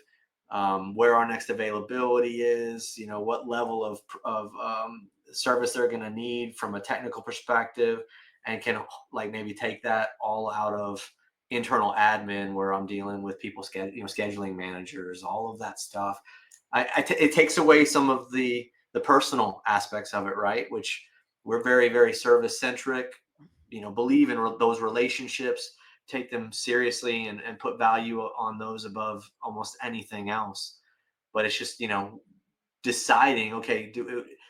where our next availability is, you know, what level of service they're going to need from a technical perspective, and can like maybe take that all out of internal admin where I'm dealing with people, you know, scheduling managers, all of that stuff. It takes away some of the personal aspects of it, right? Which we're very, very service centric, you know, believe in those relationships, take them seriously, and put value on those above almost anything else. But it's just, you know, deciding, okay,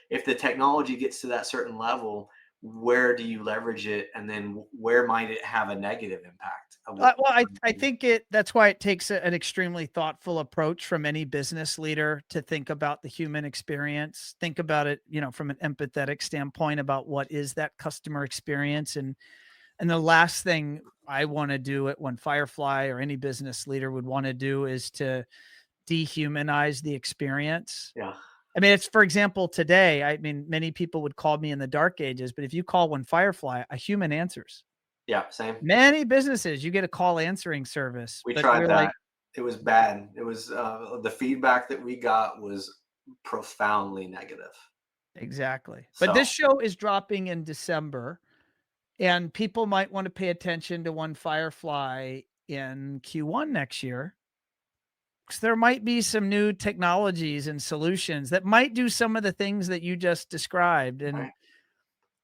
if the technology gets to that certain level, where do you leverage it? And then where might it have a negative impact of what Well, I you're I trying to do? think that's why it takes an extremely thoughtful approach from any business leader to think about the human experience. Think about it, from an empathetic standpoint about what is that customer experience. And the last thing I want to do at One Firefly, or any business leader would want to do, is to dehumanize the experience. Yeah. I mean, it's, for example, today, I mean, many people would call me in the dark ages, but if you call One Firefly, a human answers. Yeah. Same. Many businesses, you get a call answering service, We but tried we're that. like, It was bad. It was the feedback that we got was profoundly negative. exactly. But So this show is dropping in December, and people might want to pay attention to One Firefly in Q1 next year, 'cause there might be some new technologies and solutions that might do some of the things that you just described. And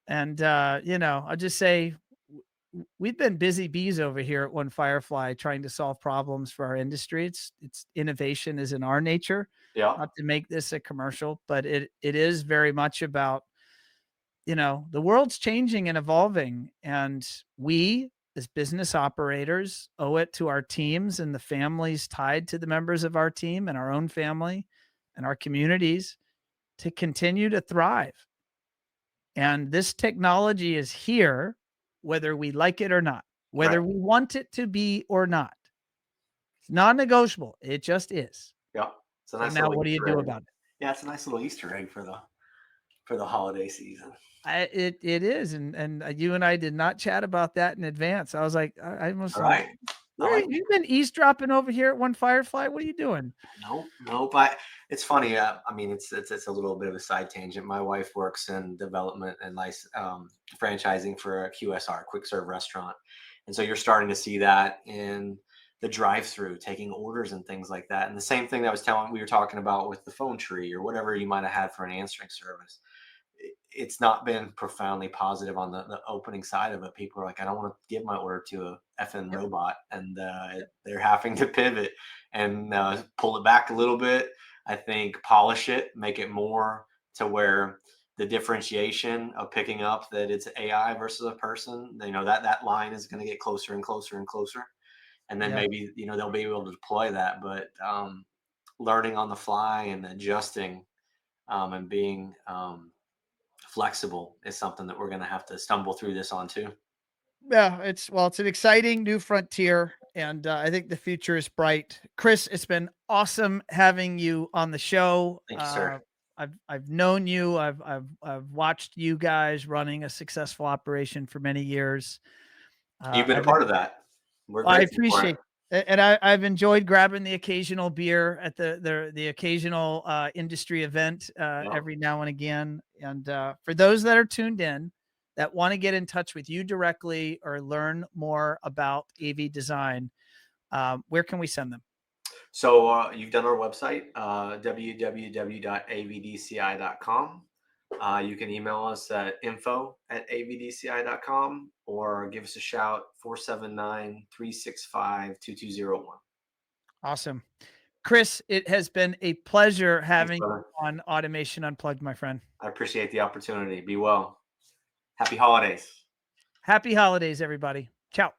right. I'll just say we've been busy bees over here at One Firefly trying to solve problems for our industry. It's innovation is in our nature, Yeah. not to make this a commercial, but it is very much about, the world's changing and evolving, and we as business operators owe it to our teams and the families tied to the members of our team and our own family and our communities to continue to thrive. And this technology is here, whether we like it or not, Right. whether we want it to be or not. It's non-negotiable. It just is. Yeah. It's a So nice now little what do you Easter do egg. about it? Yeah, it's a nice little Easter egg for the holiday season. It is, and you and I did not chat about that in advance. I was like, I was All like, right. I "Where like you been eavesdropping over here at One Firefly? What are you doing?" Nope, nope. It's funny. I mean, it's a little bit of a side tangent. My wife works in development and franchising for a QSR, quick serve restaurant, and so you're starting to see that in the drive-through, taking orders and things like that. And the same thing that we were talking about with the phone tree or whatever you might have had for an answering service. It's not been profoundly positive on the opening side of it. People are like, I don't want to give my order to a effing Yep, robot, and yep, they're having to pivot and pull it back a little bit. I think polish it, make it more to where the differentiation of picking up that it's AI versus a person, you know, that line is going to get closer and closer and closer, and then yep. maybe they'll be able to deploy that. But learning on the fly and adjusting and being flexible is something that we're going to have to stumble through this on too. Yeah, it's an exciting new frontier, and I think the future is bright. Chris, it's been awesome having you on the show. Thank you, sir. I've known you. I've watched you guys running a successful operation for many years. You've been a I've part of that. We're I grateful for it. appreciate and I've enjoyed grabbing the occasional beer at the occasional industry event Yeah. every now and again. And for those that are tuned in that want to get in touch with you directly or learn more about AV design, where can we send them? So you've done our website, www.avdci.com. You can email us at info@avdci.com or give us a shout 479-365-2201. Awesome. Chris, it has been a pleasure Thanks, having brother. you on Automation Unplugged, my friend. I appreciate the opportunity. Be well. Happy holidays. Happy holidays, everybody. Ciao.